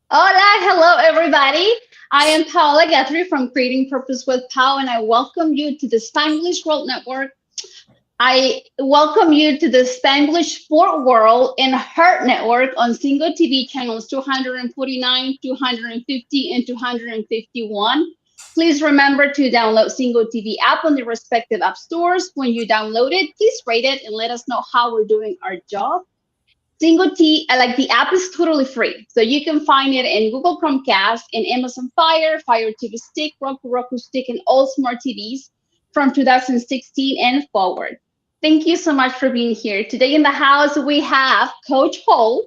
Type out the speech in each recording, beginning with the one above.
Hola, hello everybody. I am Paola Guthrie from Creating Purpose with Pao, and I welcome you to the Spanglish World Network. I welcome you to the Spanglish Sport World and Heart Network on Single TV channels 249, 250, and 251. Please remember to download Single TV app on the respective app stores. When you download it, please rate it and let us know how we're doing our job. Single T, like the app is totally free. So you can find it in Google Chromecast, in Amazon Fire TV Stick, Roku Stick, and all smart TVs from 2016 and forward. Thank you so much for being here. Today in the house, we have Coach Hole.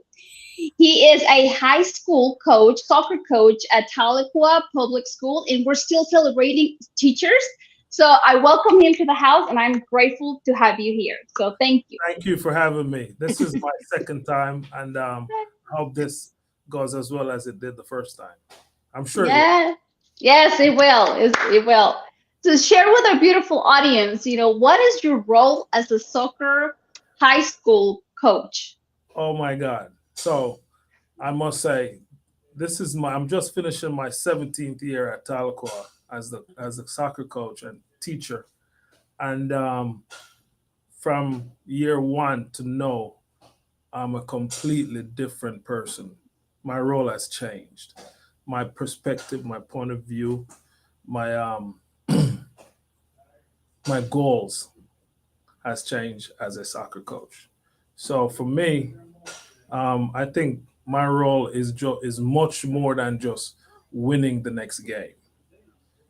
He is a high school coach, soccer coach at Tahlequah Public School, and we're still celebrating teachers. So I welcome him to the house, and I'm grateful to have you here. So thank you. Thank you for having me. This is my second time, and I hope this goes as well as it did the first time. I'm sure it will. Yeah, yes, it will. It will. So share with our beautiful audience, what is your role as a soccer high school coach? Oh my God! So I must say, I'm just finishing my 17th year at Tahlequah as a soccer coach and teacher, and from year one to know, I'm a completely different person. My role has changed. My perspective, my point of view, my my goals has changed as a soccer coach. So for me, I think my role is much more than just winning the next game.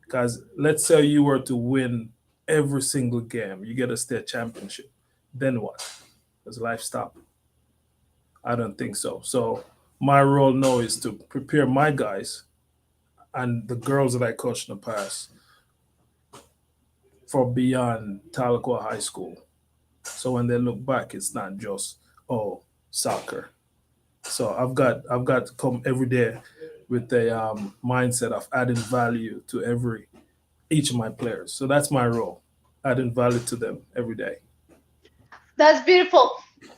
Because let's say you were to win every single game, you get a state championship. Then what? Does life stop? I don't think so. So my role now is to prepare my guys and the girls that I coached in the past for beyond Tahlequah High School. So when they look back, it's not just oh soccer. So I've got to come every day with a mindset of adding value to every each of my players. So that's my role, adding value to them every day. That's beautiful.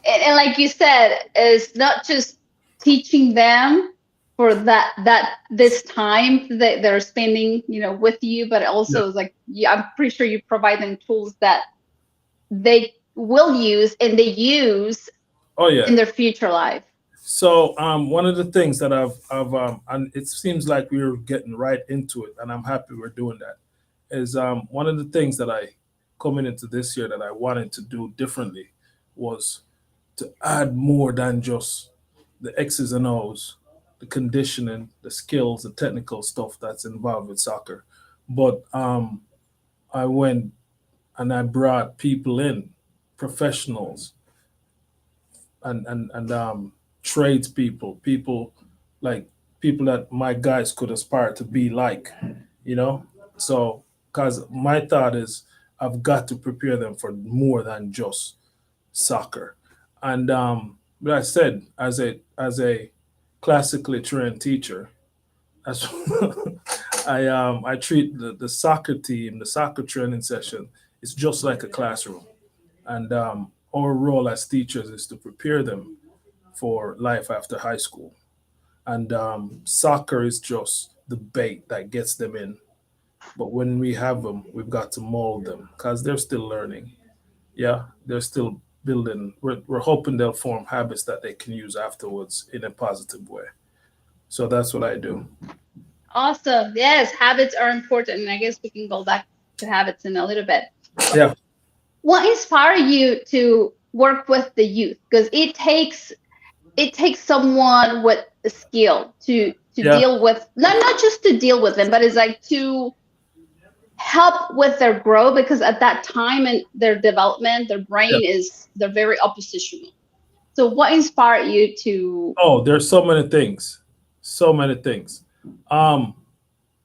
And like you said, it's not just teaching them for that this time that they're spending, with you, but Yeah. also is like I'm pretty sure you provide them tools that they will use and they use Oh yeah. in their future life. So one of the things that I've and it seems like we're getting right into it, and I'm happy we're doing that. Is one of the things that I coming into this year that I wanted to do differently was to add more than just the X's and O's, the conditioning, the skills, the technical stuff that's involved with soccer. But I went and I brought people in, professionals and tradespeople, people like people that my guys could aspire to be like, you know. So, because my thought is, I've got to prepare them for more than just soccer. And but I said, as a classically trained teacher, that's I treat the soccer team, the soccer training session, it's just like a classroom. And our role as teachers is to prepare them for life after high school. And soccer is just the bait that gets them in. But when we have them, we've got to mold them because they're still learning. Yeah, they're still building. We're hoping they'll form habits that they can use afterwards in a positive way. So that's what I do. Awesome. Yes, habits are important. And I guess we can go back to habits in a little bit. Yeah, What inspired you to work with the youth? Because it takes someone with a skill to yeah, deal with not just to deal with them, but it's like to help with their growth because at that time in their development, their yeah. brain is they're very oppositional. So what inspired you to Oh, there's so many things. So many things. Um,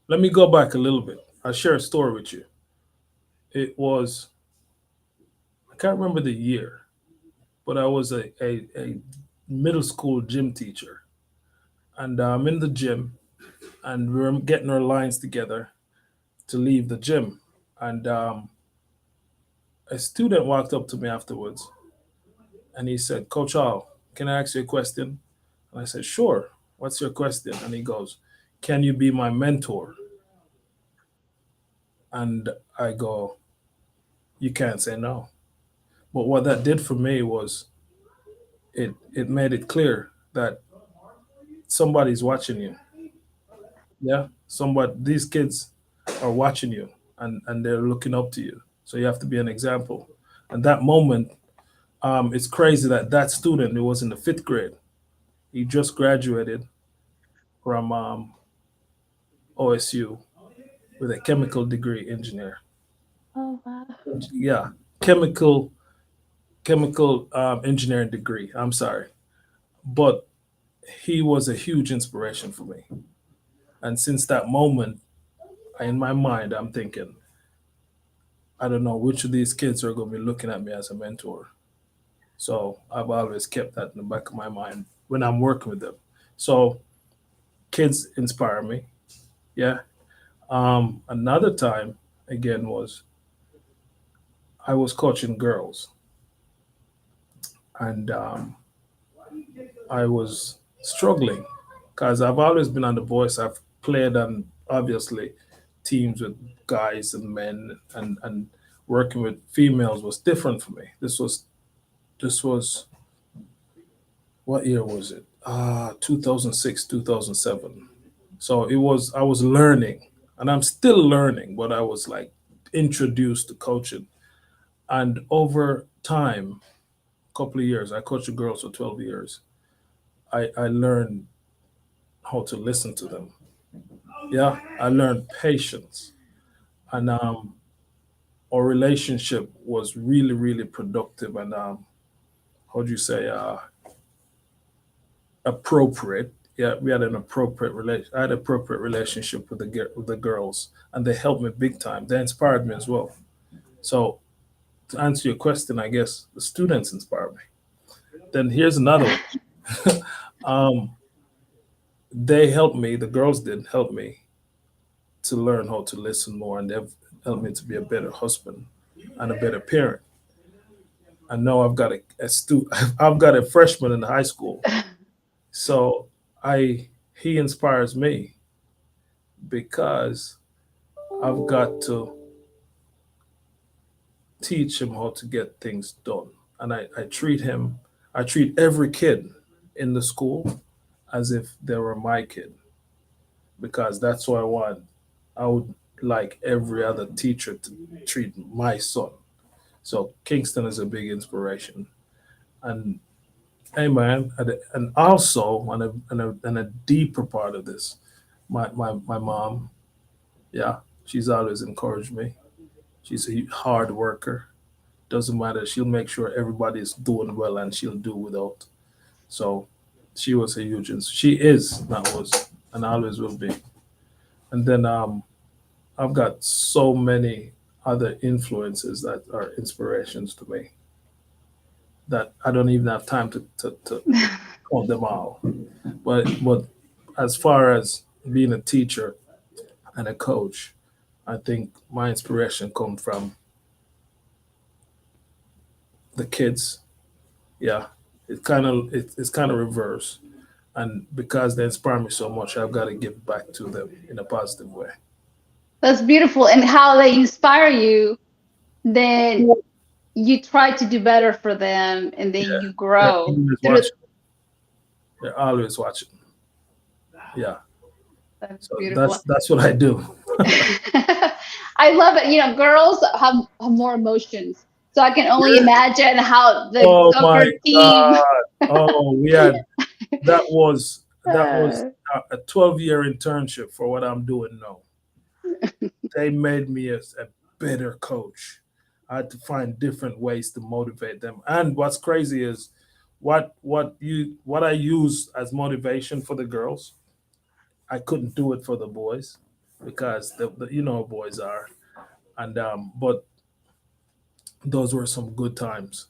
Let me go back a little bit. I'll share a story with you. It was, I can't remember the year, but I was a middle school gym teacher. And I'm in the gym, and we were getting our lines together to leave the gym. And a student walked up to me afterwards and he said, Coach Al, can I ask you a question? And I said, sure. What's your question? And he goes, can you be my mentor? And I go, you can't say no. But what that did for me was it made it clear that somebody's watching you. Yeah. Somebody, these kids are watching you, and they're looking up to you. So you have to be an example. And that moment, it's crazy that that student who was in the fifth grade, he just graduated from OSU with a chemical degree engineer. Oh, wow. Yeah, chemical engineering degree. I'm sorry, but he was a huge inspiration for me. And since that moment, in my mind, I'm thinking, I don't know which of these kids are going to be looking at me as a mentor. So I've always kept that in the back of my mind when I'm working with them. So kids inspire me. Yeah. Another time again was I was coaching girls, and I was struggling because I've always been on the voice. I've played on obviously teams with guys and men, and working with females was different for me. This was what year was it? 2006, 2007. So it was I was learning, and I'm still learning, but I was like introduced to coaching, and over time, a couple of years, I coached the girls for 12 years. I learned how to listen to them. Yeah, I learned patience, and our relationship was really, really productive, and how do you say, appropriate. Yeah, we had an appropriate relation. I had an appropriate relationship with with the girls, and they helped me big time. They inspired me as well. So to answer your question, I guess the students inspired me. Then here's another one. Um, they helped me. The girls did help me to learn how to listen more, and they've helped me to be a better husband and a better parent. I know I've got I've got a freshman in high school, so I he inspires me because I've got to teach him how to get things done, and I treat every kid in the school as if they were my kid because that's what I want. I would like every other teacher to treat my son. So Kingston is a big inspiration. And hey, man, and also on a deeper part of this, my mom, yeah, she's always encouraged me. She's a hard worker. Doesn't matter. She'll make sure everybody's doing well, and she'll do without. So she was a huge, she is, not was, and always will be. And then I've got so many other influences that are inspirations to me that I don't even have time to count them all. But as far as being a teacher and a coach, I think my inspiration comes from the kids. Yeah, it's kind of reverse, and because they inspire me so much, I've got to give back to them in a positive way. That's beautiful. And how they inspire you, then you try to do better for them, and then Yeah, you they're grow always through. watching. They're always watching. Yeah, That's so beautiful. that's what I do. I love it. Girls have more emotions. So I can only imagine how the Oh my soccer team. God! Oh, we had that was uh, a 12-year internship for what I'm doing now. They made me a better coach. I had to find different ways to motivate them. And what's crazy is what I use as motivation for the girls, I couldn't do it for the boys because the you know how boys are. And but those were some good times.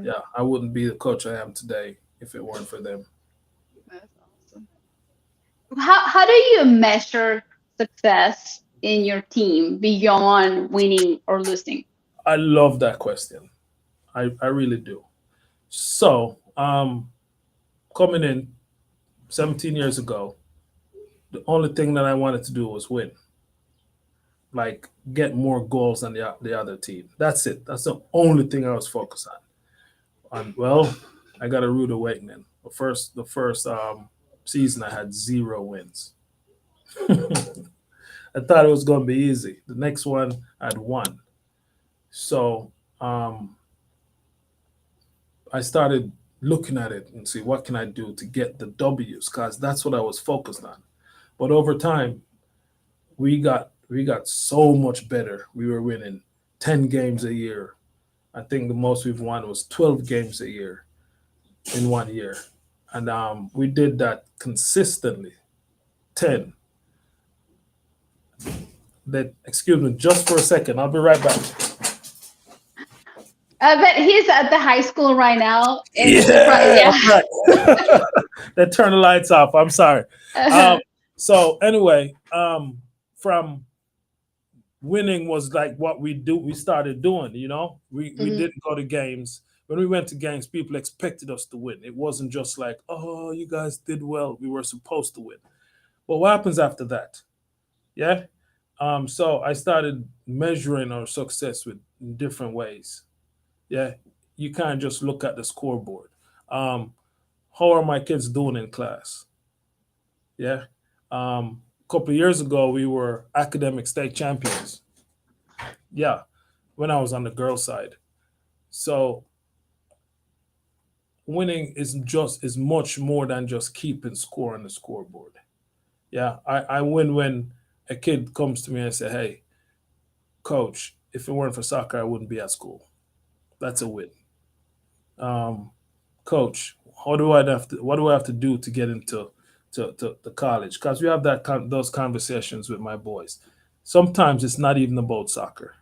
Yeah, I wouldn't be the coach I am today if it weren't for them. that's awesome. How do you measure success in your team beyond winning or losing? I love that question. I really do. So, coming in 17 years ago, the only thing that I wanted to do was win, like get more goals than the other team. That's it. That's the only thing I was focused on. And well, I got a rude awakening. The first season, I had 0 wins. I thought it was going to be easy. The next one, I had one. So um, I started looking at it and see what can I do to get the W's, because that's what I was focused on. But over time, we got so much better. We were winning 10 games a year. I think the most we've won was 12 games a year in one year, and we did that consistently. 10. That excuse me, just for a second. I'll be right back. But he's at the high school right now. It's Yeah, yeah. I'm back. They turn the lights off. I'm sorry. Um, so anyway, from winning was like what we started doing, we Mhm. didn't go to games. When we went to games, people expected us to win. It wasn't just like, oh, you guys did well, we were supposed to win. But what happens after that? Yeah. So I started measuring our success with in different ways. Yeah. You can't just look at the scoreboard. um how are my kids doing in class? Yeah. A couple of years ago, we were academic state champions. Yeah, when I was on the girls' side. So winning is much more than just keeping score on the scoreboard. Yeah, I win when a kid comes to me and say, "Hey, coach, if it weren't for soccer, I wouldn't be at school." That's a win. Um, Coach, how do I have to? What do I have to do to get into to the college? Because we have those conversations with my boys. Sometimes it's not even about soccer.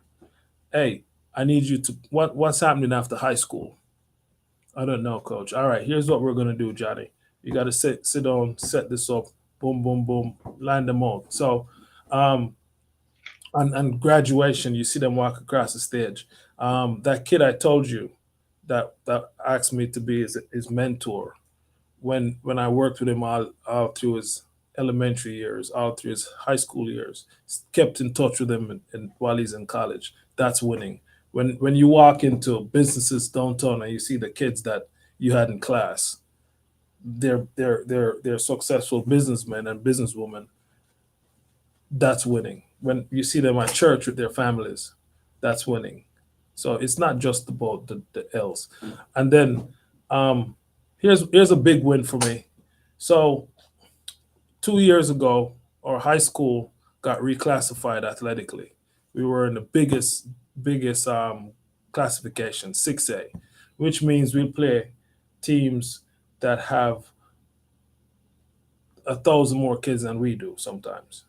Hey, I need you to what's happening after high school? I don't know, coach. All right, here's what we're gonna do, Johnny. You got to sit down, set this up, boom, boom, boom, line them out. So, um, on graduation, you see them walk across the stage. That kid I told you that asked me to be his mentor when I worked with him all through his elementary years, all through his high school years, kept in touch with him while he's in college. That's winning. When you walk into businesses downtown and you see the kids that you had in class, they're successful businessmen and businesswomen. That's winning. When you see them at church with their families, that's winning. So it's not just about the L's. And then um, here's a big win for me. So 2 years ago, our high school got reclassified athletically. We were in the biggest classification, 6A, which means we play teams that have 1,000 more kids than we do sometimes.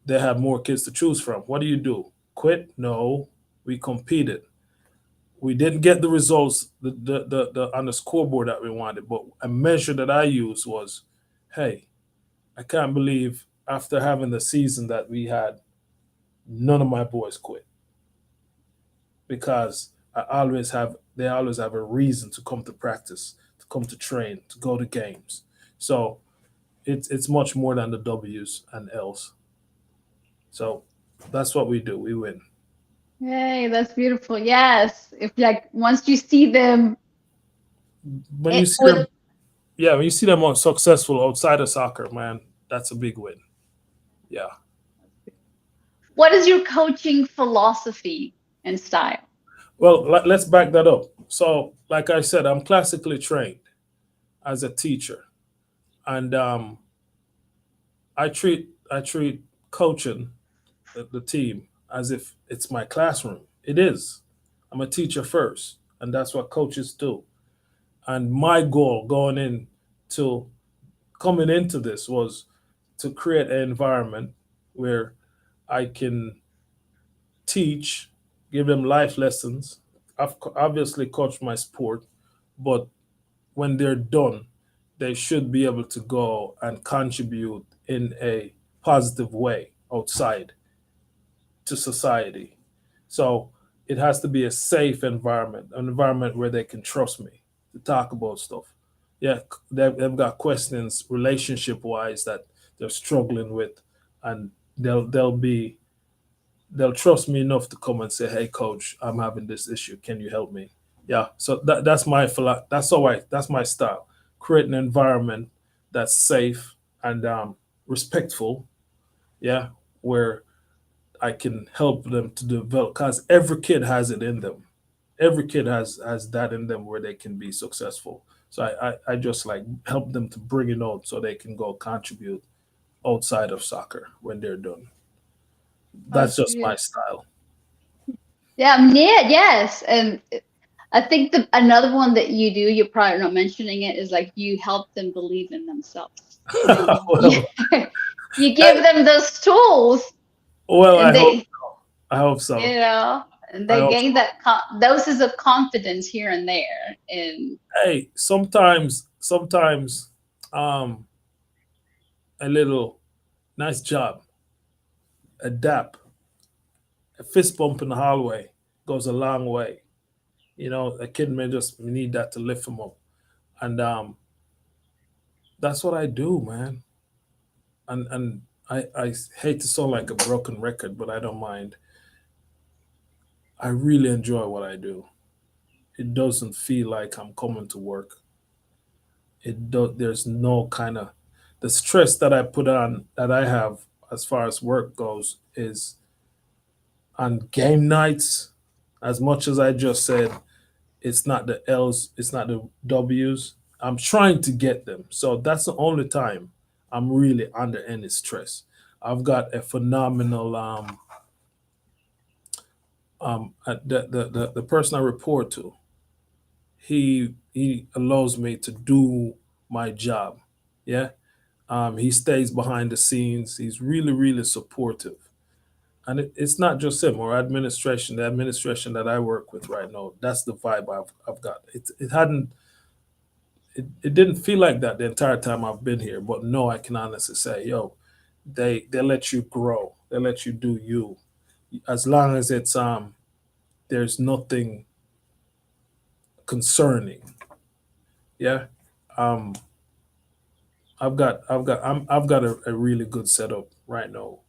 They have more kids to choose from. What do you do? Quit? No. We competed. We didn't get the results on the scoreboard that we wanted, but a measure that I used was, hey, I can't believe after having the season that we had, none of my boys quit, because they always have a reason to come to practice, to come to train, to go to games. So it's much more than the W's and L's. So that's what we do. We win. Hey, that's beautiful. Yes, if like once you see them When you see with them, yeah, when you see them more successful outside of soccer, man, that's a big win. Yeah. what is your coaching philosophy and style? Well, let's back that up. So, like I said, I'm classically trained as a teacher, and I treat coaching the team as if it's my classroom. It is. I'm a teacher first, and that's what coaches do. And my goal to coming into this was to create an environment where I can teach, give them life lessons. I've obviously coached my sport, but when they're done, they should be able to go and contribute in a positive way outside to society. So it has to be a safe environment, an environment where they can trust me to talk about stuff. Yeah, they've got questions relationship wise that they're struggling with, and they'll trust me enough to come and say, "Hey, coach, I'm having this issue. Can you help me?" Yeah. So that's my style. Create an environment that's safe and respectful. Yeah, where I can help them to develop, because every kid has it in them. Every kid has that in them where they can be successful. So I just like help them to bring it out so they can go contribute outside of soccer when they're done. That's That's just my good. style. Yeah, yeah, yes. And I think another one that you do, you're probably not mentioning it, is like you help them believe in themselves. You know, you Well, you I, give them those tools, well, and they, I hope so. you know, and I they hope gain so. that doses of confidence here and there. And Hey, sometimes, um, a little nice job, a dap, a fist bump in the hallway goes a long way. You know, a kid may just need that to lift him up, and that's what I do, man. And I hate to sound like a broken record, but I don't mind. I really enjoy what I do. It doesn't feel like I'm coming to work. There's no kind of, the stress that I put on, that I have as far as work goes, is on game nights. As much as I just said, it's not the L's, it's not the W's. I'm trying to get them. So that's the only time I'm really under any stress. I've got a phenomenal the person I report to, he allows me to do my job. Yeah. He stays behind the scenes. He's really, really supportive. And it's not just him or administration. The administration that I work with right now, that's the vibe I've got. It didn't feel like that the entire time I've been here. But no, I can honestly say, yo, they let you grow. They let you do you. As long as it's there's nothing concerning. Yeah. Um, I've got a really good setup right now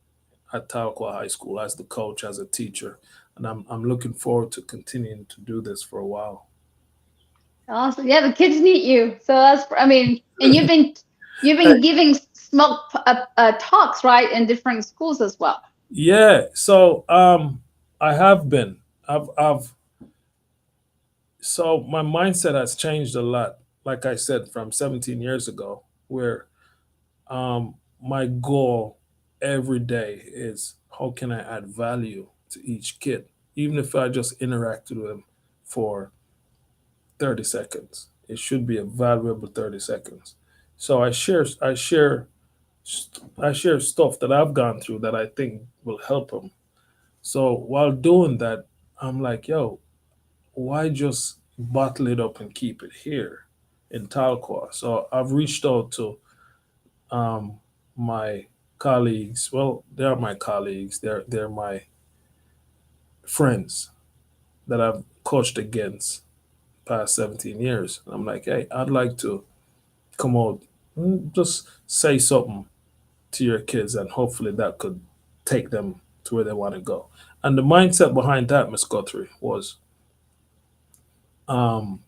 at Tahlequah High School as the coach, as a teacher, and I'm looking forward to continuing to do this for a while. awesome, yeah, the kids need you. So that's, I mean, and you've Hey, been giving smoke talks, right, in different schools as well. yeah, so I have been. I've so my mindset has changed a lot. Like I said, from 17 years ago, where my goal every day is how can I add value to each kid, even if I just interact with them for 30 seconds. It should be a valuable 30 seconds. So I share stuff that I've gone through that I think will help them. So while doing that, I'm like, yo, why just bottle it up and keep it here in Talqua? So I've reached out to um, my colleagues. Well, they're my colleagues. They're my friends that I've coached against past 17 years. I'm like, hey, I'd like to come out, just say something to your kids, and hopefully that could take them to where they want to go. And the mindset behind that, Miss Guthrie, was um,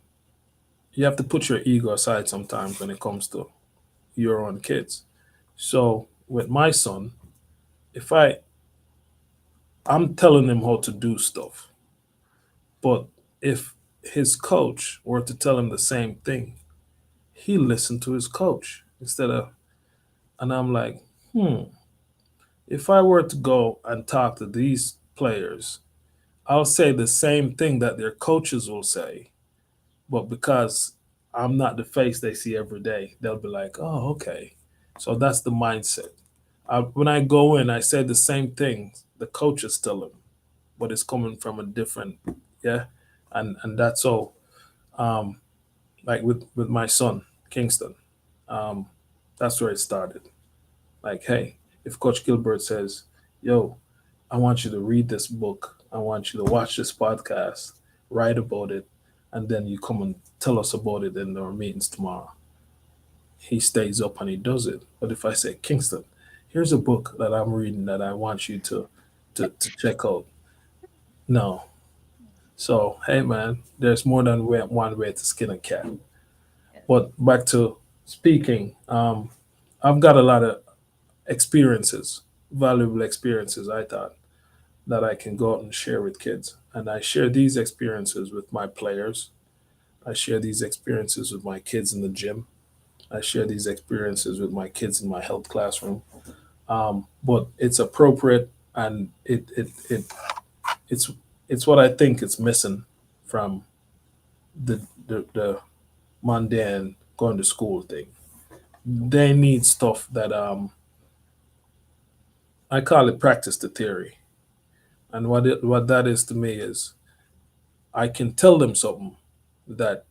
you have to put your ego aside sometimes when it comes to your own kids. So with my son, if I'm telling him how to do stuff, but if his coach were to tell him the same thing, he listened to his coach instead of, and I'm like, if I were to go and talk to these players, I'll say the same thing that their coaches will say, but because I'm not the face they see every day, they'll be like, "Oh, okay." So that's the mindset. When I go in, I say the same thing the coaches tell them, but it's coming from a different, yeah, and that's all. Um, like with my son Kingston, um, that's where it started. Like, hey, if Coach Gilbert says, "Yo, I want you to read this book. I want you to watch this podcast, write about it, and then you come and tell us about it in our meetings tomorrow." he stays up and he does it. But if I say, Kingston, here's a book that I'm reading that I want you to check out. No. So, hey man, there's more than one way to skin a cat. Yes. But back to speaking, I've got a lot of experiences, valuable experiences, I thought, that I can go out and share with kids. And I share these experiences with my players. I share these experiences with my kids in the gym. I share these experiences with my kids in my health classroom. But it's appropriate, and it's it's what I think it's missing from the mundane going to school thing. They need stuff that I call it practice the theory. And what that is to me is I can tell them something that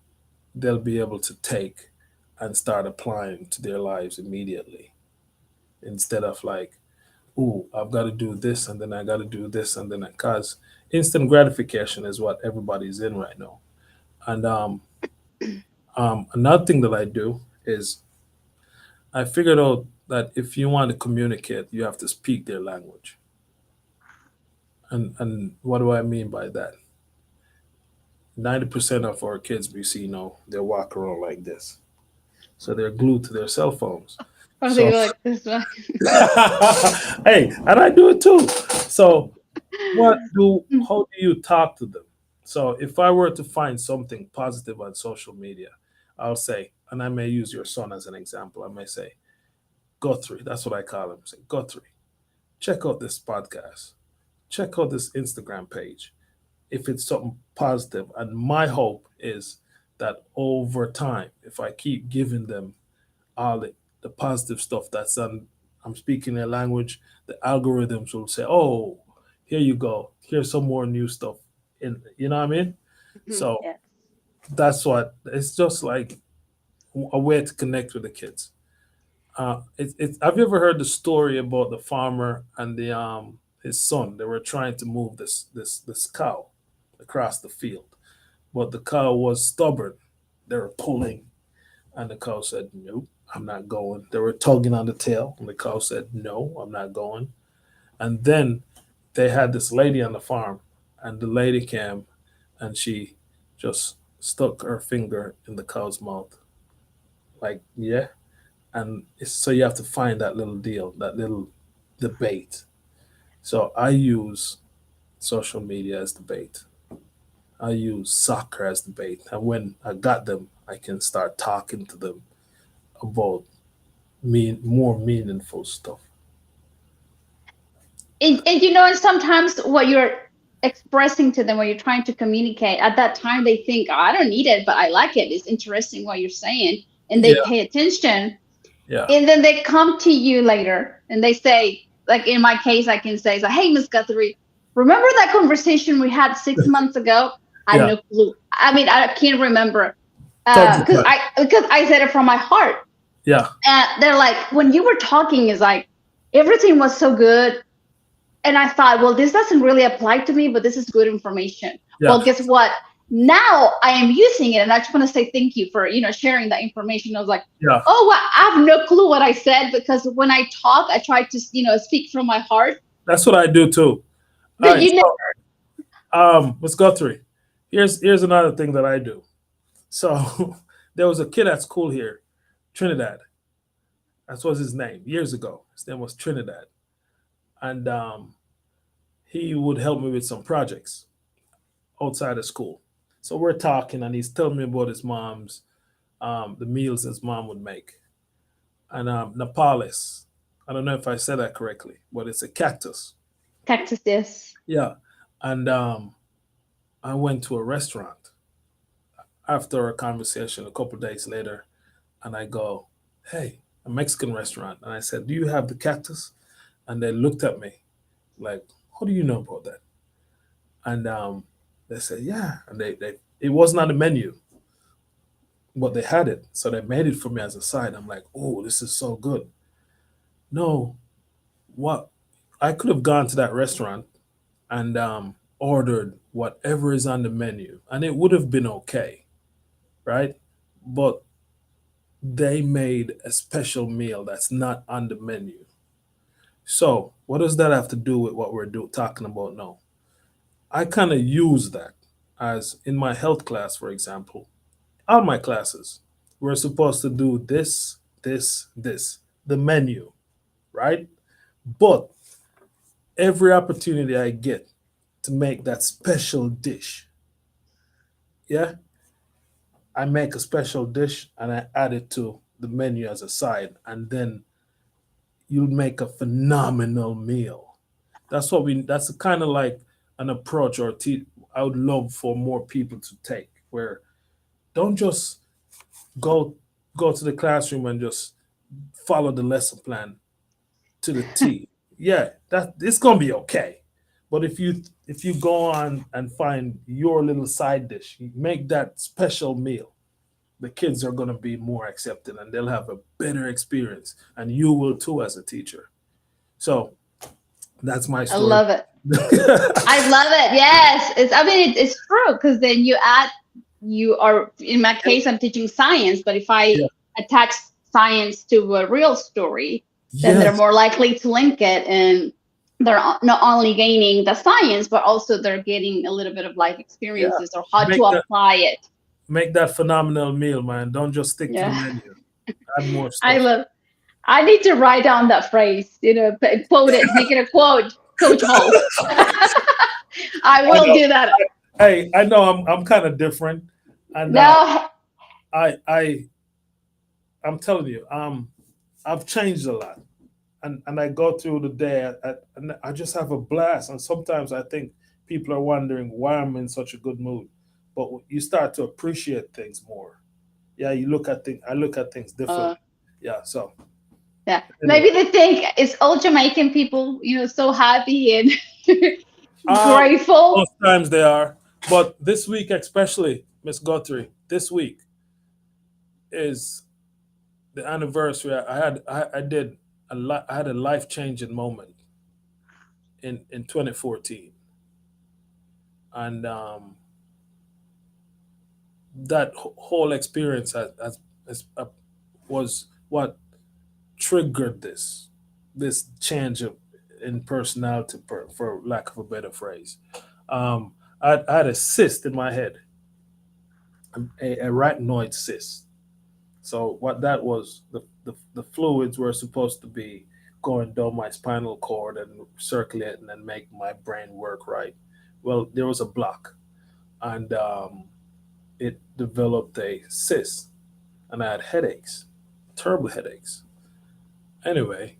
they'll be able to take and start applying to their lives immediately, instead of like, ooh, I've got to do this and then I got to do this and then because instant gratification is what everybody's in right now. And another thing that I do is I figured out that if you want to communicate, you have to speak their language. And what do I mean by that? 90% of our kids we see now, they walk around like this. So they're glued to their cell phones. Or they So, go like this way. hey, and I do it too. So, how do you talk to them? So, if I were to find something positive on social media, I'll say, and I may use your son as an example, I may say, Guthrie, that's what I call him. Say, Guthrie, check out this podcast, check out this Instagram page. If it's something positive, and my hope is that over time, if I keep giving them all the positive stuff that's on, I'm speaking their language, the algorithms will say, oh, here you go, here's some more new stuff. And you know what I mean? So Yes. that's what it's just like a way to connect with the kids. Have you ever heard the story about the farmer and the his son? They were trying to move this cow across the field, but the cow was stubborn. They were pulling, and the cow said, "Nope, I'm not going." They were tugging on the tail, and the cow said, "No, I'm not going." And then they had this lady on the farm, and the lady came, and she just stuck her finger in the cow's mouth, like, yeah. And so you have to find that little deal, that little debate. So I use social media as debate. I use soccer as debate, and when I got them, I can start talking to them about more meaningful stuff. And you know, and sometimes what you're expressing to them, what you're trying to communicate at that time, they think, oh, I don't need it, but I like it. It's interesting what you're saying. And they Yeah, pay attention. yeah, And then they come to you later and they say, like in my case, I can say, so, hey, Miss Guthrie, remember that conversation we had 6 months ago? I had yeah. no clue. I mean, I can't remember Tons of because time. I said it from my heart. Yeah, And they're like, when you were talking, is like everything was so good. And I thought, well, this doesn't really apply to me, but this is good information. yeah, Well, guess what? Now I am using it, and I just want to say thank you for sharing that information. I was like, yeah. oh, well, I have no clue what I said because when I talk, I try to speak from my heart. That's what I do too. All But right. you know, So, Miss Guthrie, here's another thing that I do. So there was a kid at school here, Trinidad. That was his name years ago. His name was Trinidad, and he would help me with some projects outside of school. So we're talking, and he's telling me about his mom's the meals his mom would make, and Napales. I don't know if I said that correctly, but it's a cactus. Texas, yes. Yeah, and I went to a restaurant after a conversation a couple days later, and I go, "Hey, a Mexican restaurant," and I said, "Do you have the cactus?" And they looked at me like, "How do you know about that?" And they said, "Yeah," and they it wasn't on the menu, but they had it, so they made it for me as a side. I'm like, "Oh, this is so good." No, what I could have gone to that restaurant and ordered whatever is on the menu, and it would have been okay, right? But they made a special meal that's not on the menu. So, what does that have to do with what we're talking about now? I kind of use that as in my health class, for example. All my classes, we're supposed to do this, this, this, the menu, right? But every opportunity I get to make that special dish, yeah, I make a special dish and I add it to the menu as a side, and then you'll make a phenomenal meal. That's kind of like an approach I would love for more people to take, where don't just go go to the classroom and just follow the lesson plan to the T. Yeah, that it's gonna be okay. But if you go on and find your little side dish, you make that special meal, the kids are gonna be more accepted and they'll have a better experience, and you will too as a teacher. So that's my I story. love it. I love it. Yes, I mean, it's true because then you are, in my case, I'm teaching science, but if I Yeah. attach science to a real story, then they're Yes. more likely to link it, and they're not only gaining the science, but also they're getting a little bit of life Yeah. experiences or how to Make that apply it. make that phenomenal meal, man. Don't just stick to the Yeah, menu. Add more I stuff. love. I need to write down that phrase. Quote it, make it a quote. Coach Hall. I I will know. do that. Hey, I know I'm kind of different, and No, I I'm telling you, I've changed a lot, and I go through the day, and I just have a blast. And sometimes I think people are wondering why I'm in such a good mood, but you start to appreciate things more. Yeah, you look at things. I look at things uh, differently. Yeah. So yeah. anyway, Maybe they think it's all Jamaican people, so happy and um, grateful. most times they are, but this week especially, Miss Guthrie, this week is the anniversary. I did a lot. I had a life changing moment in 2014, and that whole experience was what triggered this change in personality, for lack of a better phrase. Um, I had a cyst in my head, a arachnoid cyst. So what that was, the fluids were supposed to be going down my spinal cord and circulating and make my brain work right. Well, there was a block, and it developed a cyst, and I had headaches, terrible headaches. Anyway,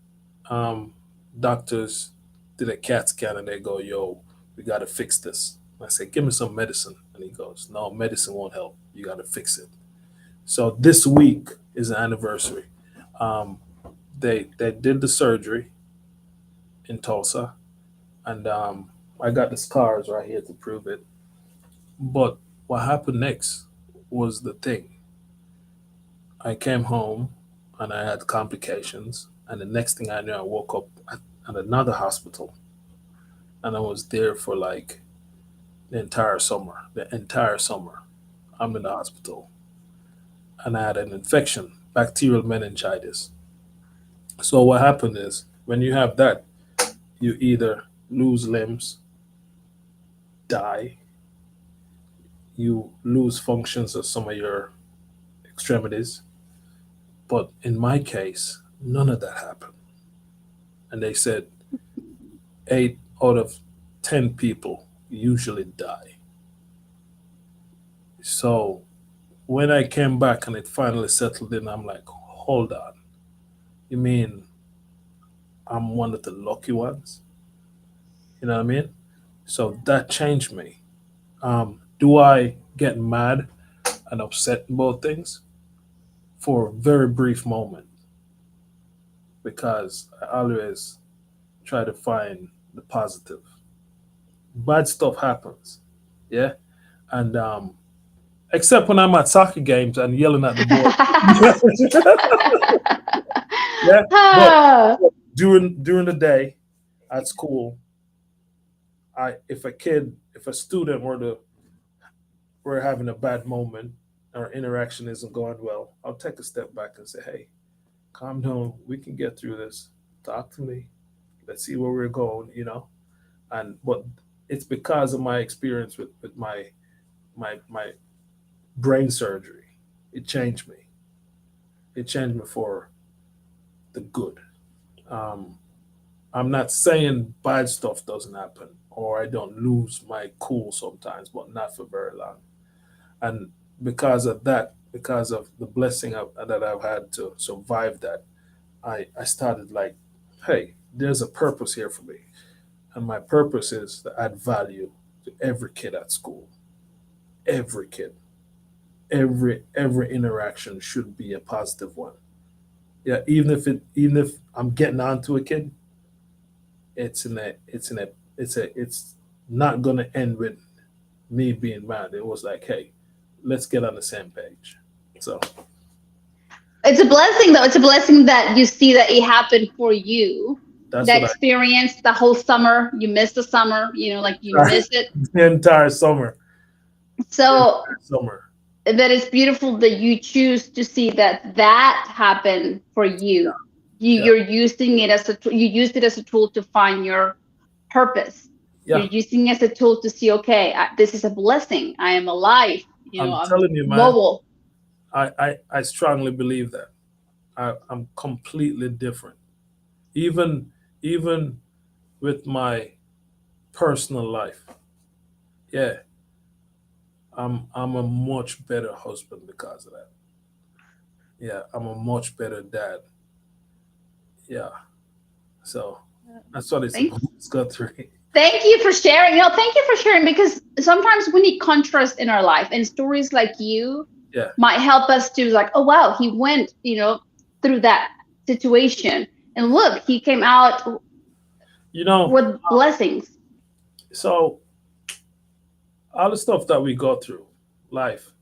um, doctors did a CAT scan and they go, "Yo, we got to fix this." I said, "Give me some medicine," and he goes, "No, medicine won't help. You got to fix it." So this week is the anniversary. Um, they did the surgery in Tulsa, and I got the scars right here to prove it. But what happened next was the thing. I came home and I had complications, and the next thing I knew, I woke up at another hospital, and I was there for like the entire summer. The entire summer, I'm in the hospital, and I had an infection, bacterial meningitis. So what happened is when you have that, you either lose limbs, die, you lose functions of some of your extremities. But in my case, none of that happened. And they said 8 out of 10 people usually die. So when I came back and it finally settled in, I'm like, hold on. You mean I'm one of the lucky ones? You know what I mean? So that changed me. Do I get mad and upset about things? For a very brief moment, because I always try to find the positive. Bad stuff happens, yeah, and except when I'm at soccer games and yelling at the boy. Yeah, but Ah, during the day at school, if a student were having a bad moment, our interaction isn't going well, I'll take a step back and say, hey, calm down. We can get through this. Talk to me. Let's see where we're going, you know? And but it's because of my experience with my brain surgery. It changed me. It changed me for the good. Um, I'm not saying bad stuff doesn't happen or I don't lose my cool sometimes, but not for very long. And because of that, because of the blessing that I've had to survive that, I started like, hey, there's a purpose here for me. And my purpose is to add value to every kid at school. Every kid. Every interaction should be a positive one. Yeah, even if I'm getting onto a kid, it's not gonna end with me being mad. It was like, hey, let's get on the same page. So It's a blessing, though. It's a blessing that you see that it happened for you. that's That what experience, the whole summer, you missed the summer, like you I miss it. the entire summer. The So entire summer. that it's beautiful that you choose to see that happened for Yeah, you. yeah, You're using it as you used it as a tool to find your purpose. You're yeah. using it as a tool to see, okay, this is a blessing. I am alive. I'm I'm telling you, man, mobile. I strongly believe that. I'm completely different. Even even with my personal life. Yeah, I'm a much better husband because of that. Yeah, I'm a much better dad. Yeah. So that's what it's Thank about. It's Guthrie. Thank you for sharing. Thank you for sharing because sometimes we need contrast in our life, and stories like you Yeah. might help us to like, oh wow, he went, through that situation, and look, he came out You know, with blessings. so all the stuff that we go through, life,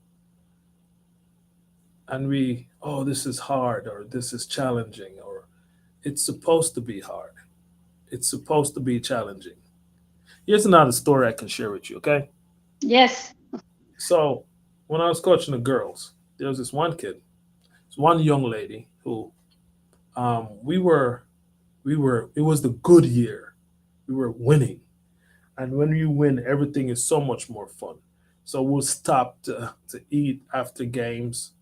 and oh, this is hard or this is challenging or it's supposed to be hard. It's supposed to be challenging. Here's another story I can share with you, okay? Yes. So when I was coaching the girls, there was this one kid, this one young lady who it was the good year. We were winning. And when you win, everything is so much more fun. So we'll stop to eat after games.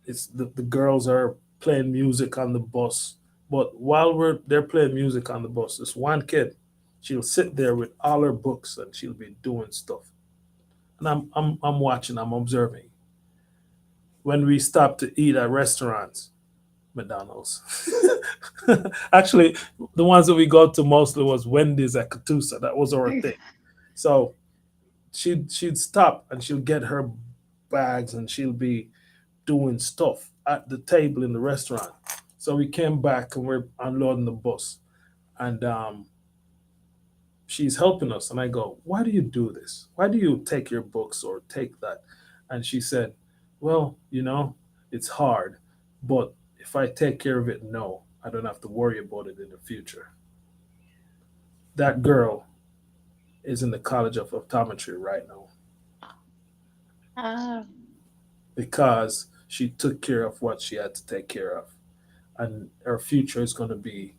It's the girls are playing music on the bus. But while they're playing music on the bus, this one kid, she'll sit there with all her books and she'll be doing stuff. And I'm watching, I'm observing. When we stop to eat at restaurants, McDonald's. Actually, the ones that we go to mostly was Wendy's at Katusa. That was our thing. So she'd stop and she'll get her bags and she'll be doing stuff at the table in the restaurant. So we came back and we're unloading the bus, and she's helping us. And I go, "Why do you do this? Why do you take your books or take that?" And she said, "Well, it's hard, but if I take care of it, no, I don't have to worry about it in the future." That girl is in the College of Optometry right now Ah, because she took care of what she had to take care of. And her future is going to be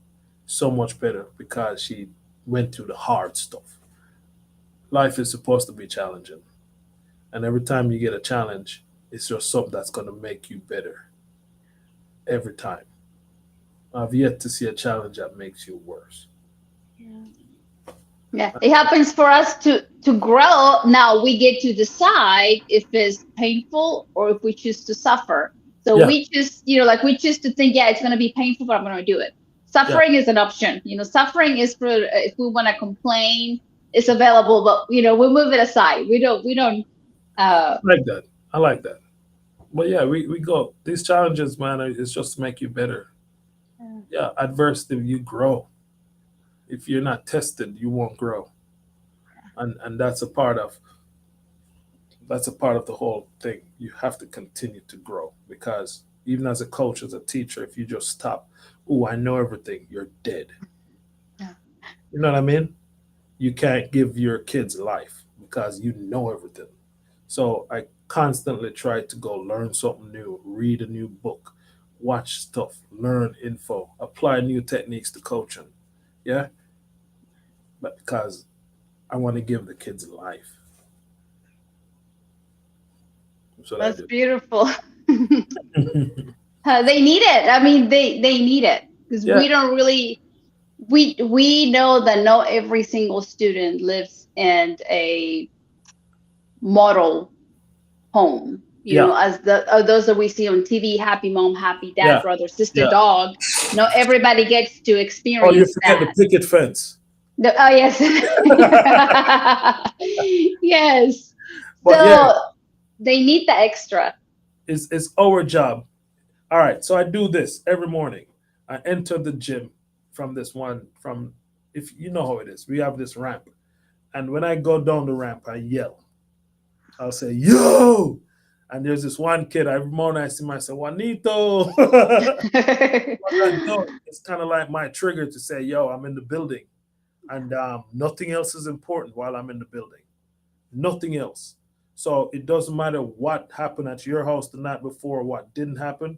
so much better because she went through the hard stuff. Life is supposed to be challenging. And every time you get a challenge, it's just something that's going to make you better every time. I've yet to see a challenge that makes you worse. yeah, it happens for us to grow. Now we get to decide if it's painful or if we choose to suffer. So Yeah, we choose, like we choose to think, yeah, it's going to be painful, but I'm going to do it. yeah, Suffering is an option. Suffering is for if we want to complain, it's available, but we move it aside. We don't. Uh, I like that. I like that. But yeah, we go. These challenges, man, it's just to make you better. Yeah, adversity, you grow. If you're not tested, you won't grow. And that's a part of the whole thing. You have to continue to grow because even as a coach, as a teacher, if you just stop, oh, I know everything, you're dead. yeah. You know what I mean? You can't give your kids life because you know everything. So constantly try to go learn something new, read a new book, watch stuff, learn info, apply new techniques to coaching. Yeah, but because I want to give the kids life. That's what I That's do. beautiful. They need it. I mean, they need it because Yeah, we don't really we know that not every single student lives in a model home. You yeah, know, as those that we see on TV, happy mom, happy dad, yeah, brother, sister, yeah. dog. Not everybody gets to Oh, you experience forget the that. picket fence. Oh yes, yes. But yeah, So they need the extra. it's our job. All right, so I do this every morning. I enter the gym from this one from if you know how it is. We have this ramp, and when I go down the ramp, I yell. I'll say yo, and there's this one kid. Every morning I see him, I say Juanito. What I do, it's kind of like my trigger to say, yo, I'm in the building, and nothing else is important while I'm in the building. Nothing else. So it doesn't matter what happened at your house the night before, what didn't happen.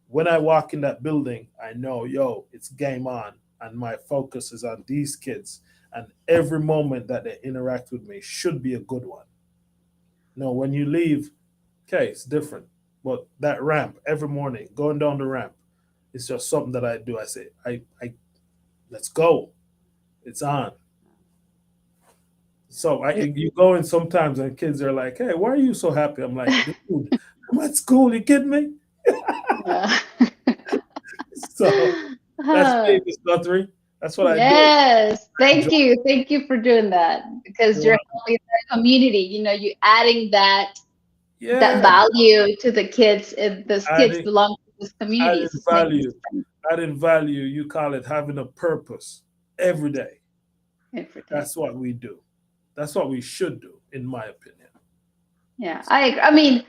When I walk in that building, I know, yo, it's game on, and my focus is on these kids, and every moment that they interact with me should be a good one. No, when you leave, okay, it's different. But that ramp every morning, going down the ramp, it's just something that I do. I say, I let's go. It's on. So you go in sometimes and kids are like, hey, why are you so happy? I'm like, dude, I'm at school. You kidding me? Yeah. So that's me, Miss Guthrie. That's what I do. Yes, Enjoy. thank you. Thank you for doing that because You're you're welcome. helping the community. You know, you adding that Yeah, value to the kids. And those kids adding belong to this community, added so it's making a value. difference Added value. You call it having a purpose every day. every day. That's what we do. That's what we should do, in my opinion. Yeah, I mean,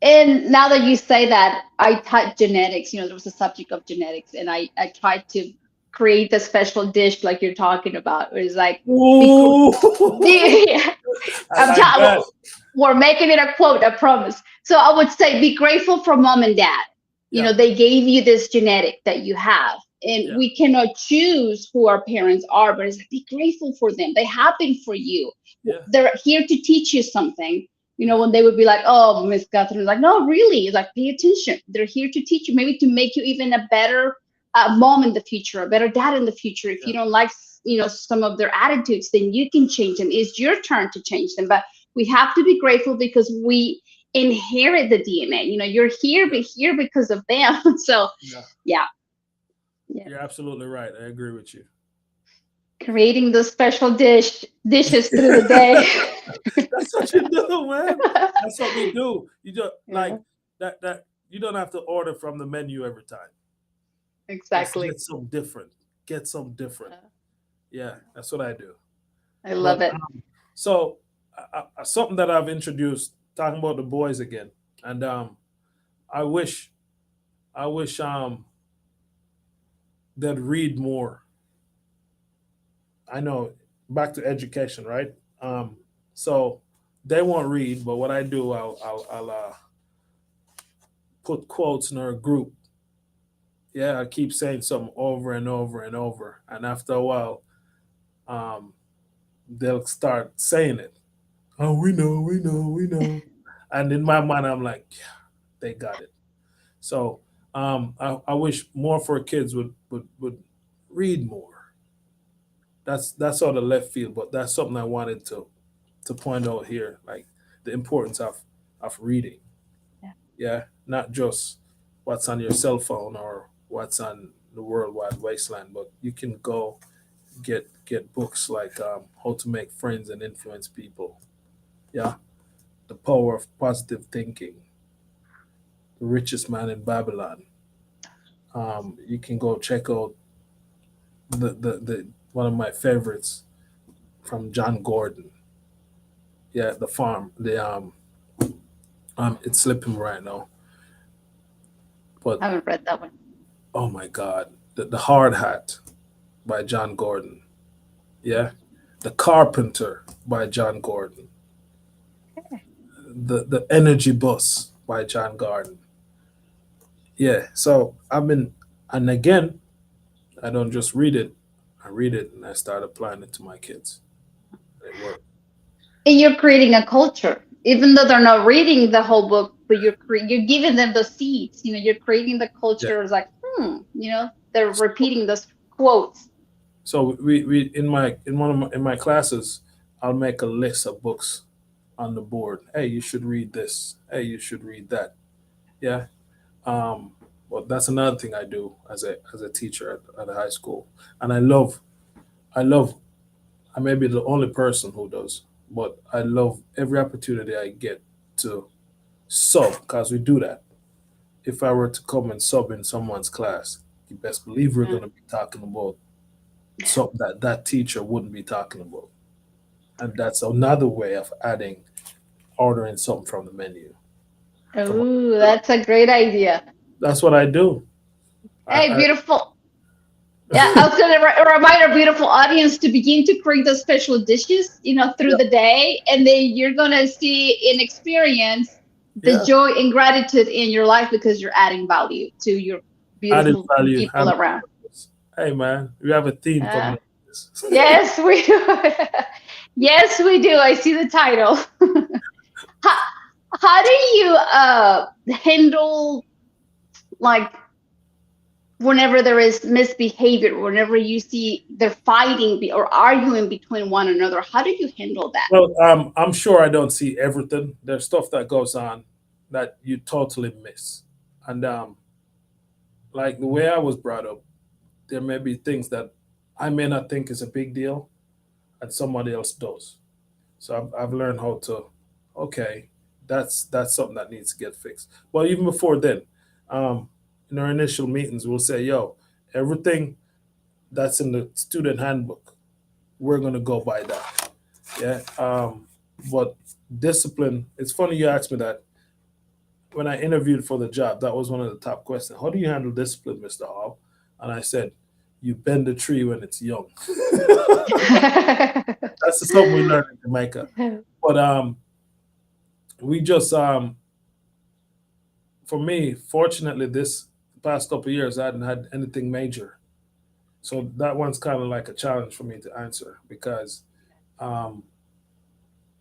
and now that you say that, I taught genetics. You know, there was a subject of genetics, and I tried to create a special dish like you're talking about. It was like, be, Ooh, yeah, I I'm like telling, that. we're making it a quote, I promise. So I would say be grateful for mom and dad. You Yeah, know, they gave you this genetic that you have. And yeah, we cannot choose who our parents are, but it's like be grateful for them. They happen for you. yeah, They're here to teach you something. You know, yeah, when they would be like, oh, Miss Catherine, like, no, really. It's like, pay attention. They're here to teach you, maybe to make you even a better mom in the future, a better dad in the future. If yeah, you don't like, you know, some of their attitudes, then you can change them. It's your turn to change them. But we have to be grateful because we inherit the DNA. You know, you're here, yeah, but here because of them. So yeah. yeah, yeah. You're absolutely right. I agree with you. Creating those special dishes through the day. That's what you do, man. That's what we do. You just Yeah, like that. You don't have to order from the menu every time. Just exactly. get some different. Get some different. Yeah, that's what I do. I But love it. so something that I've introduced, talking about the boys again, and I wish, I wish they'd read more. I know, back to education, right? So they won't read, but what I do, I'll put quotes in our group. Yeah, I keep saying something over and over and over, and after a while, um, they'll start saying it. Oh, we know, we know, we know. And in my mind, I'm like, yeah, they got it. So I wish more for kids would read more. That's sort of left field, but that's something I wanted to point out here, like the importance of reading. Yeah. Yeah, not just what's on your cell phone or what's on the World Wide Wasteland, but you can go get books like How to Make Friends and Influence People. Yeah, The Power of Positive Thinking, The Richest Man in Babylon. You can go check out the one of my favorites from John Gordon. Yeah, The Farm. The it's slipping right now, but I haven't read that one. oh my God, the Hard Hat by John Gordon. Yeah, The Carpenter by John Gordon. the Energy Bus by John Garden. Yeah. So I've been, and again, I don't just read it. I read it and I start applying it to my kids. It worked. And you're creating a culture, even though they're not reading the whole book, but you're giving them the seeds. You're creating the Yeah. culture. It's like, they're repeating those quotes. So we in one of in my classes, I'll make a list of books on the board. Hey, you should read this. Hey, you should read that. Yeah. Um, well, that's another thing I do as a teacher at a high school, and I love I may be the only person who does, but I love every opportunity I get to sub because we do that. If I were to come and sub in someone's class, you best believe we're going to be talking about something that that teacher wouldn't be talking about, and that's another way of adding ordering something from the menu. From Oh, that's a great idea. that's what I do. Hey, I beautiful. Yeah, I was going to remind our beautiful audience to begin to create those special dishes, through yeah, the day, and then you're going to see and experience the yeah, joy and gratitude in your life because you're adding value to your added beautiful value. people around. Hey man, we have a theme coming Uh, up. With this. yes, we do. Yes, we do. I see the title. how, how do you handle, like, whenever there is misbehavior, whenever you see they're fighting or arguing between one another? How do you handle that? Well, I'm sure I don't see everything. There's stuff that goes on that you totally miss, and like the way I was brought up, there may be things that I may not think is a big deal, and somebody else does. So I've learned how to, okay, that's something that needs to get fixed. Well, even before then, um, in our initial meetings, we'll say, yo, everything that's in the student handbook, we're gonna go by that. Yeah. But discipline. It's funny you asked me that. When I interviewed for the job, that was one of the top questions. How do you handle discipline, Mr. Hall? And I said, you bend the tree when it's young. That's something we learned in Jamaica. But we just for me, fortunately, this past couple of years, I hadn't had anything major. So that one's kind of like a challenge for me to answer because um,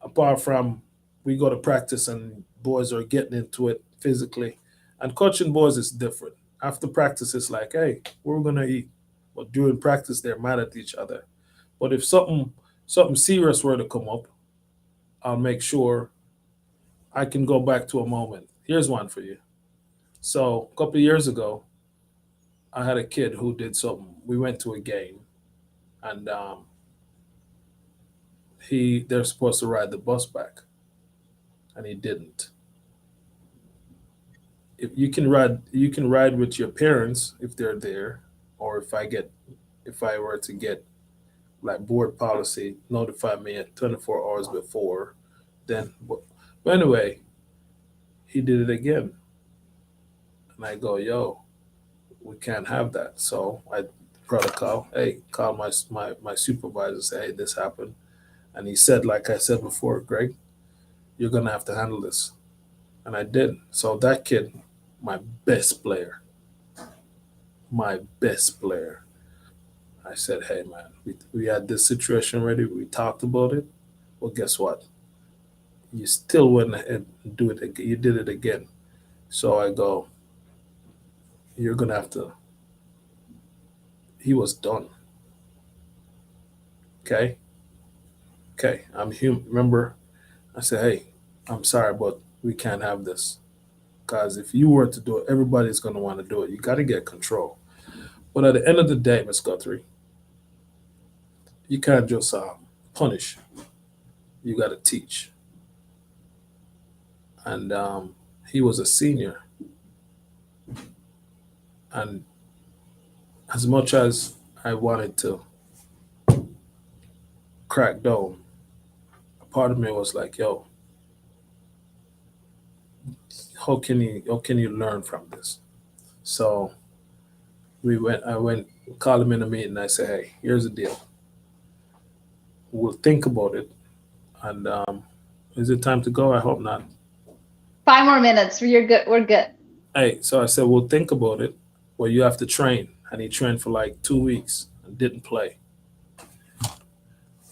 apart from we go to practice and boys are getting into it physically, and coaching boys is different. After practice, it's like, hey, we're gonna eat. But during practice, they're mad at each other. But if something serious were to come up, I'll make sure I can go back to a moment. Here's one for you. So a couple of years ago, I had a kid who did something. We went to a game, and they're supposed to ride the bus back, and he didn't. If you can ride with your parents if they're there, or if I were to get like board policy, notify me at 24 hours before. Then, but anyway, he did it again, and I go, yo, we can't have that. So I protocol, hey, call my supervisor, say, hey, this happened. And he said, like I said before, Greg, you're gonna have to handle this. And I did. So that kid, my best player, my best player. I said, hey man, we had this situation ready. We talked about it. Well, guess what? You still went ahead and do it again. You did it again. So I go, you're gonna have to. He was done. Okay, okay. I'm human. Remember, I said, hey, I'm sorry, but we can't have this. Because if you were to do it, everybody's going to want to do it. You got to get control. But at the end of the day, Miss Guthrie, you can't just punish. You got to teach. And he was a senior. And as much as I wanted to crack down, a part of me was like, yo, how can you learn from this? So I went, called him in a meeting. I said, hey, here's the deal. We'll think about it. And is it time to go? I hope not. 5 more minutes. You're good. We're good. Hey, so I said, well, think about it. Well, you have to train, and he trained for like 2 weeks and didn't play.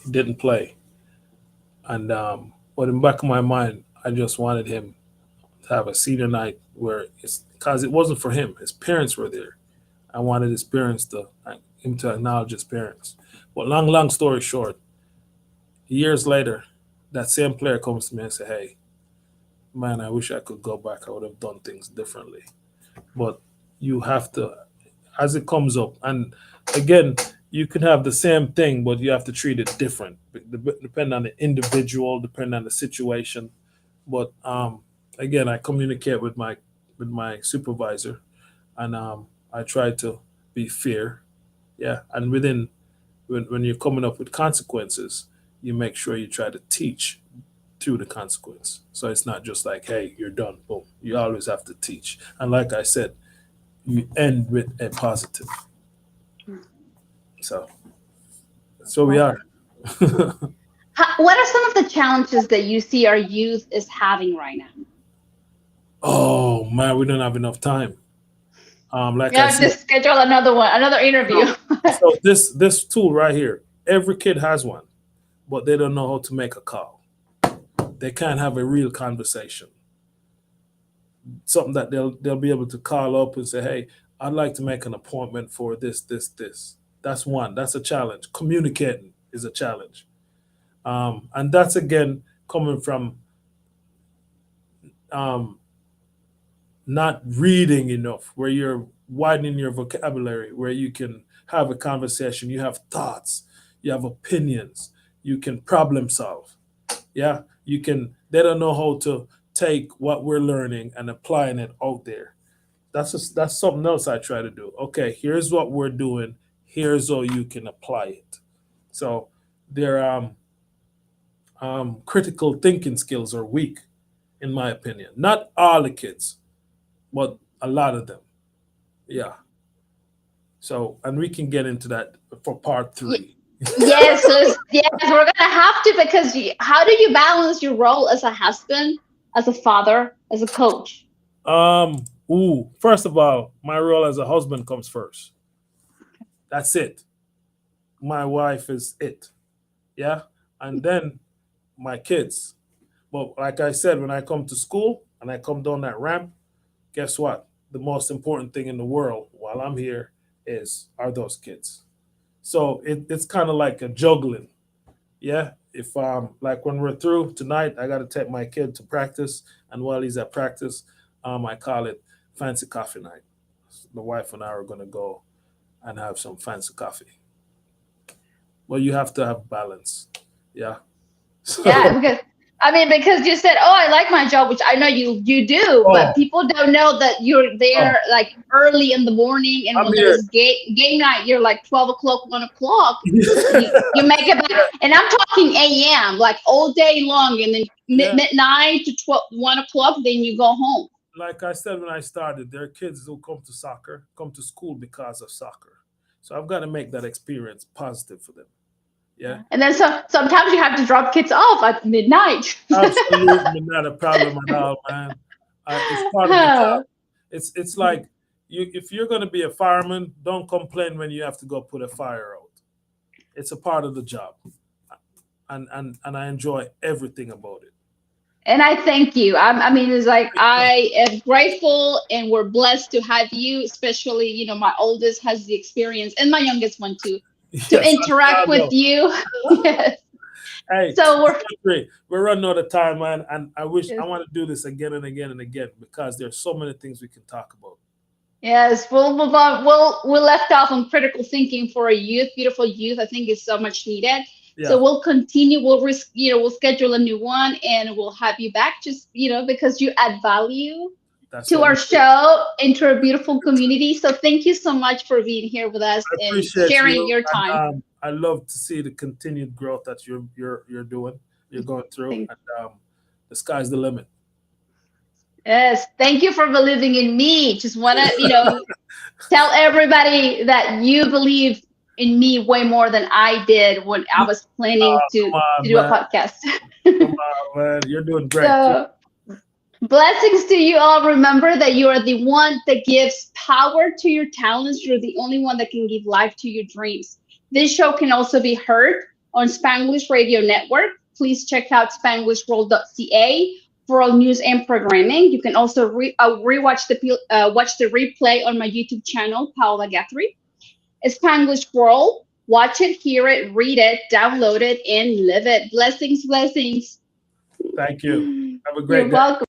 He didn't play, and but in the back of my mind, I just wanted him to have a senior night where it's because it wasn't for him. His parents were there. I wanted his parents to him to acknowledge his parents. But long story short, years later, that same player comes to me and say, "Hey, man, I wish I could go back. I would have done things differently." But you have to, as it comes up, and again, you can have the same thing, but you have to treat it different, depend on the individual, depend on the situation. But again, I communicate with my supervisor, and I try to be fair, yeah. And when you're coming up with consequences, you make sure you try to teach through the consequence. So it's not just like, hey, you're done, boom. You always have to teach. And like I said, you end with a positive. So that's where we are. What are some of the challenges that you see our youth is having right now? Oh man, we don't have enough time. Like We I have to said, schedule another one, another interview. so, so this tool right here, every kid has one, but they don't know how to make a call. They can't have a real conversation. Something that they'll be able to call up and say, "Hey, I'd like to make an appointment for this." That's one. That's a challenge. Communicating is a challenge, and that's again coming from um, not reading enough, where you're widening your vocabulary, where you can have a conversation, you have thoughts, you have opinions, you can problem solve. Yeah, you can. They don't know how to take what we're learning and applying it out there. That's something else I try to do. Okay, here's what we're doing. Here's how you can apply it. So their critical thinking skills are weak, in my opinion. Not all the kids, but a lot of them. Yeah. So, and we can get into that for part Ye- three. Yes, yes, we're gonna have to because how do you balance your role as a husband, as a father, as a coach? First of all, my role as a husband comes first. That's it. My wife is it. Yeah. And then my kids. But like I said, when I come to school and I come down that ramp, guess what? The most important thing in the world while I'm here is are those kids. So it's kind of like a juggling. Yeah. If like when we're through tonight, I got to take my kid to practice, and while he's at practice, I call it fancy coffee night. The wife and I are gonna go and have some fancy coffee. Well, you have to have balance. Yeah. Yeah, So, because I mean, because you said, "Oh, I like my job," which I know you do, but oh, people don't know that you're oh, there like early in the morning, and I'm when there here. is game night, you're like 12 o'clock, 1 o'clock. You make it back, and I'm talking a.m. like all day long, and then Yeah. midnight to 1 o'clock, then you go home. Like I said when I started, there are kids who come to soccer, come to school because of soccer. So I've got to make that experience positive for them. Yeah. Yeah. And then sometimes you have to drop kids off at midnight. Absolutely not a problem at all, man. It's part of the job. It's like you if you're going to be a fireman, don't complain when you have to go put a fire out. It's a part of the job, and I enjoy everything about it. And I thank you. I mean, it's like I am grateful, and we're blessed to have you. Especially, my oldest has the experience, and my youngest one too, to Yes, I'm interact proud with of. you. Yes. Hey, So we're Guthrie, we're running out of time, man, and I yes, want to do this again and again and again because there's so many things we can talk about. yes. We'll move on. We left off on critical thinking for a youth, beautiful youth. I think is so much needed. So Yeah, we'll continue. We'll schedule a new one, and we'll have you back. Just because you add value that's to what our we do. show, into our beautiful community. So thank you so much for being here with us I and appreciate sharing you, your and time. I love to see the continued growth that you're doing, you're going through, Thank and the sky's the limit. Yes, thank you for believing in me. Just want to, tell everybody that you believe in me way more than I did when I was planning to Come on, do a man. podcast. Come on, man. You're doing great. Keep So Blessings to you all. Remember that you are the one that gives power to your talents. You're the only one that can give life to your dreams. This show can also be heard on Spanglish Radio Network. Please check out spanglishworld.ca for all news and programming. You can also rewatch watch the replay on my YouTube channel, Paola Guthrie. Spanglish World. Watch it, hear it, read it, download it, and live it. Blessings, blessings. Thank you. Have a You're great day. welcome.